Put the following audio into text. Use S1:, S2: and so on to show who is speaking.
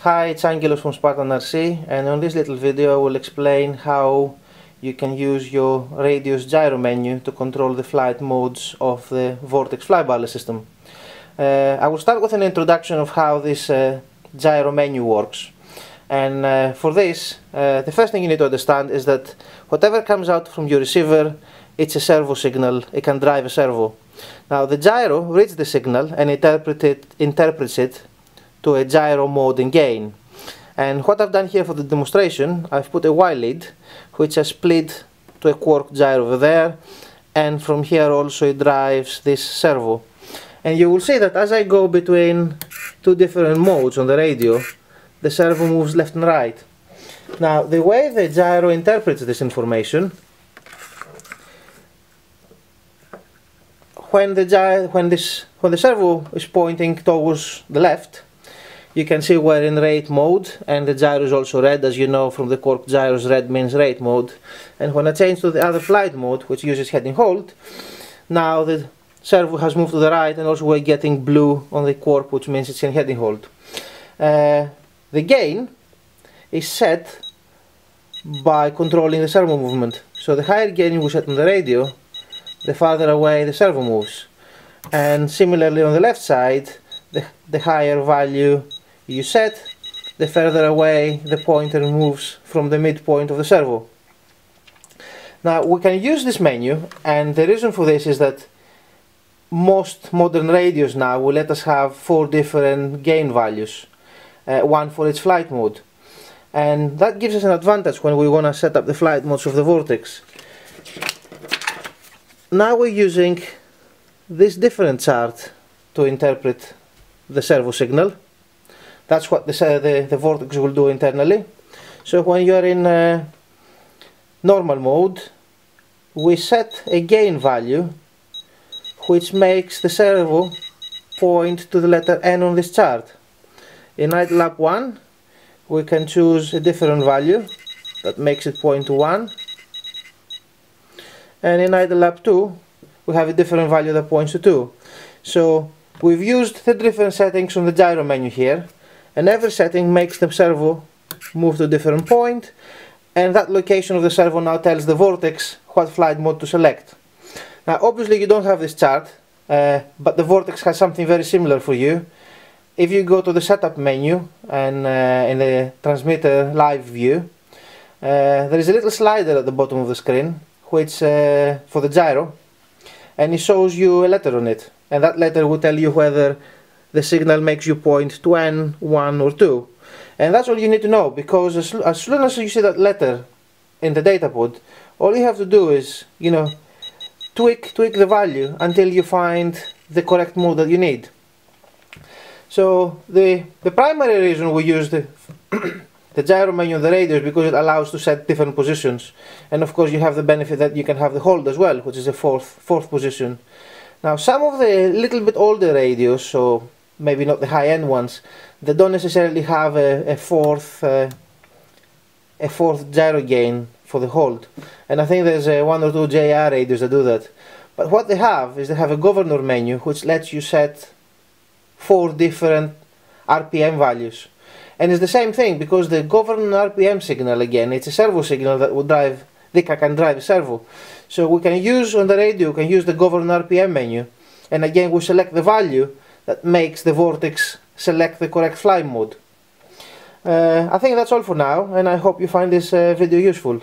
S1: Hi, it's Angelos from Spartan RC, and on this little video I will explain how you can use your radius gyro menu to control the flight modes of the Vortex flybarless system. I will start with an introduction of how this gyro menu works. And for this, the first thing you need to understand is that whatever comes out from your receiver, it's a servo signal. It can drive a servo. Now the gyro reads the signal and interprets it to a gyro mode and gain. And what I've done here for the demonstration, I've put a Y lead which has split to a quark gyro over there, and from here also it drives this servo. And you will see that as I go between two different modes on the radio, the servo moves left and right. Now the way the gyro interprets this information, when the servo is pointing towards the left, you can see we're in rate mode, and the gyro is also red. As you know from the quark gyros, red means rate mode. And when I change to the other flight mode, which uses heading hold, now the servo has moved to the right, and also we're getting blue on the quark, which means it's in heading hold. The gain is set by controlling the servo movement. So the higher gain we set on the radio, the farther away the servo moves. And similarly on the left side, the higher value you set, the further away the pointer moves from the midpoint of the servo. Now we can use this menu, and the reason for this is that most modern radios now will let us have 4 different gain values, one for each flight mode. And that gives us an advantage when we want to set up the flight modes of the Vortex. Now we're using this different chart to interpret the servo signal. That's what the Vortex will do internally. So when you're in normal mode, we set a gain value which makes the servo point to the letter N on this chart. In idle lap 1, we can choose a different value that makes it point to 1. And in idle lap 2, we have a different value that points to 2. So we've used the different settings on the gyro menu here, and every setting makes the servo move to a different point, and that location of the servo now tells the Vortex what flight mode to select. Now obviously you don't have this chart, but the Vortex has something very similar for you. If you go to the setup menu and in the transmitter live view, there is a little slider at the bottom of the screen which for the gyro, and it shows you a letter on it, and that letter will tell you whether the signal makes you point to N, 1 or 2. And that's all you need to know, because as soon as you see that letter in the data pod, all you have to do is, you know, tweak the value until you find the correct mode that you need. So the primary reason we use the gyro menu on the radio is because it allows to set different positions, and of course you have the benefit that you can have the hold as well, which is a fourth position. Now some of the little bit older radios, so maybe not the high-end ones, they don't necessarily have a fourth gyro gain for the hold, and I think there's 1 or 2 JR radios that do that. But what they have is they have a governor menu which lets you set 4 different RPM values. And it's the same thing, because the governor RPM signal, again, it's a servo signal that will drive, can drive a servo. So we can use on the radio, we can use the governor RPM menu, and again we select the value that makes the Vortex select the correct flight mode. I think that's all for now, and I hope you find this video useful.